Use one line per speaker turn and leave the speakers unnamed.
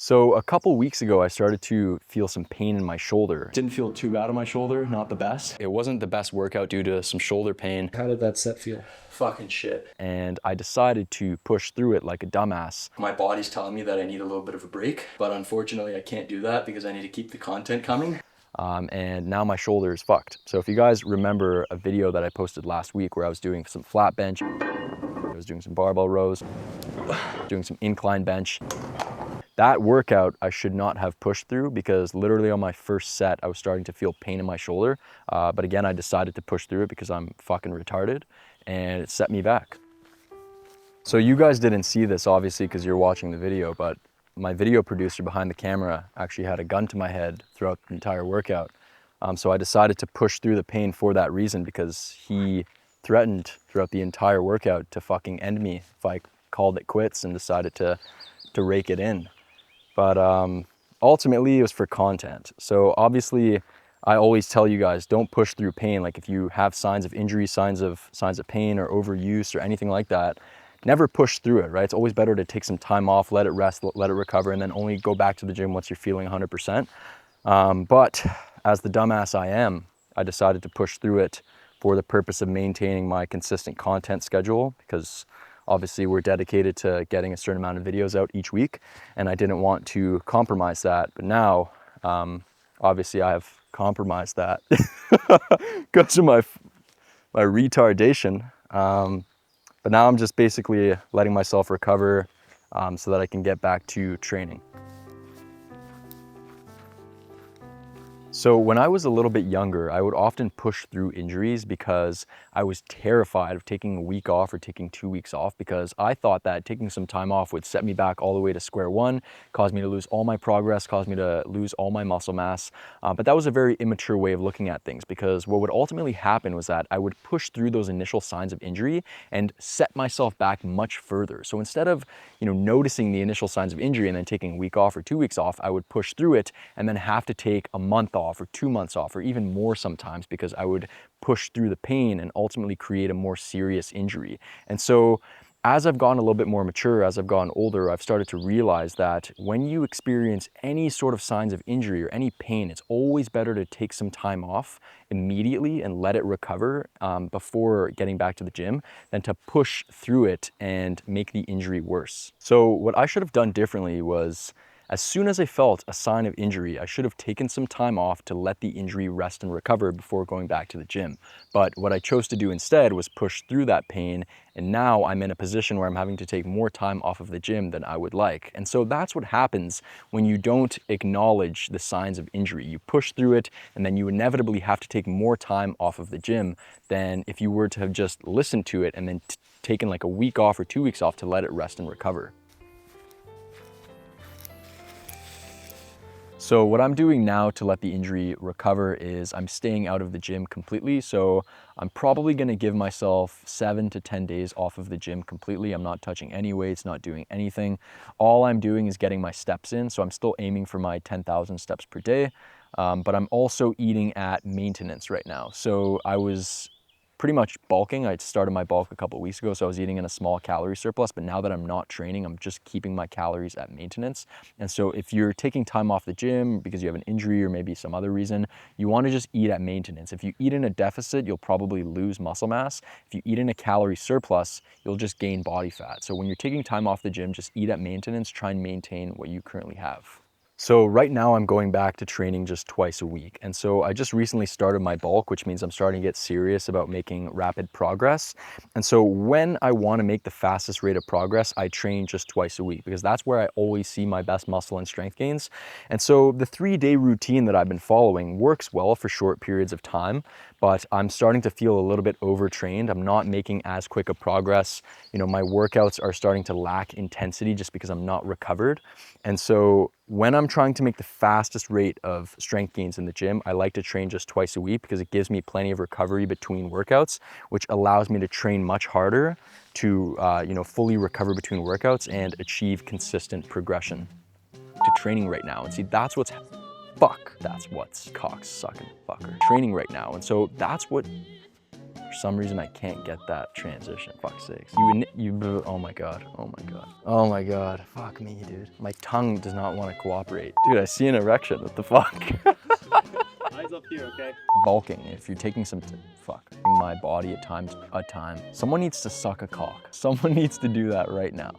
So a couple weeks ago, I started to feel some pain in my shoulder.
Didn't feel too bad on my shoulder, not the best.
It wasn't the best workout due to some shoulder pain.
How did that set feel?
Fucking shit.
And I decided to push through it like a dumbass.
My body's telling me that I need a little bit of a break, but unfortunately I can't do that because I need to keep the content coming.
And now my shoulder is fucked. So if you guys remember a video that I posted last week where I was doing some flat bench, I was doing some barbell rows, doing some incline bench. That workout I should not have pushed through because literally on my first set, I was starting to feel pain in my shoulder. But again, I decided to push through it because I'm fucking retarded and it set me back. So you guys didn't see this obviously because you're watching the video, but my video producer behind the camera actually had a gun to my head throughout the entire workout. So I decided to push through the pain for that reason because he threatened throughout the entire workout to fucking end me if I called it quits and decided to rake it in. But ultimately it was for content. So obviously I always tell you guys, don't push through pain. Like if you have signs of injury, signs of pain or overuse or anything like that, never push through it, right? It's always better to take some time off, let it rest, let it recover, and then only go back to the gym once you're feeling 100%. But as the dumbass I am, I decided to push through it for the purpose of maintaining my consistent content schedule because obviously we're dedicated to getting a certain amount of videos out each week and I didn't want to compromise that. But now, obviously I have compromised that because of my retardation. But now I'm just basically letting myself recover so that I can get back to training. So when I was a little bit younger, I would often push through injuries because I was terrified of taking a week off or taking 2 weeks off because I thought that taking some time off would set me back all the way to square one, cause me to lose all my progress, cause me to lose all my muscle mass. But that was a very immature way of looking at things because what would ultimately happen was that I would push through those initial signs of injury and set myself back much further. So instead of, noticing the initial signs of injury and then taking a week off or 2 weeks off, I would push through it and then have to take a month off or 2 months off or even more sometimes because I would push through the pain and ultimately create a more serious injury. And so as I've gotten a little bit more mature, as I've gotten older, I've started to realize that when you experience any sort of signs of injury or any pain, it's always better to take some time off immediately and let it recover before getting back to the gym than to push through it and make the injury worse. So what I should have done differently was as soon as I felt a sign of injury, I should have taken some time off to let the injury rest and recover before going back to the gym. But what I chose to do instead was push through that pain, and now I'm in a position where I'm having to take more time off of the gym than I would like. And so that's what happens when you don't acknowledge the signs of injury. You push through it, and then you inevitably have to take more time off of the gym than if you were to have just listened to it and then taken like a week off or 2 weeks off to let it rest and recover. So what I'm doing now to let the injury recover is I'm staying out of the gym completely. So I'm probably gonna give myself 7 to 10 days off of the gym completely. I'm not touching any weights, not doing anything. All I'm doing is getting my steps in. So I'm still aiming for my 10,000 steps per day. But I'm also eating at maintenance right now. So I was pretty much bulking. I started my bulk a couple of weeks ago, so I was eating in a small calorie surplus, but now that I'm not training, I'm just keeping my calories at maintenance. And so if you're taking time off the gym because you have an injury or maybe some other reason, you want to just eat at maintenance. If you eat in a deficit, you'll probably lose muscle mass. If you eat in a calorie surplus, you'll just gain body fat. So when you're taking time off the gym, just eat at maintenance, try and maintain what you currently have. So right now I'm going back to training just twice a week. And so I just recently started my bulk, which means I'm starting to get serious about making rapid progress. And so when I want to make the fastest rate of progress, I train just twice a week because that's where I always see my best muscle and strength gains. And so the 3-day routine that I've been following works well for short periods of time, but I'm starting to feel a little bit overtrained. I'm not making as quick a progress. My workouts are starting to lack intensity just because I'm not recovered. And so when I'm trying to make the fastest rate of strength gains in the gym, I like to train just twice a week because it gives me plenty of recovery between workouts, which allows me to train much harder to fully recover between workouts and achieve consistent progression to training right now. And see, that's what's cock sucking fucker training right now. And so that's what For some reason, I can't get that transition. Fuck's sakes. Oh my God. Oh my God. Oh my God. Fuck me, dude. My tongue does not want to cooperate. Dude, I see an erection. What the fuck?
Eyes up here, okay?
Bulking. If you're taking some, my body at times, Someone needs to suck a cock. Someone needs to do that right now.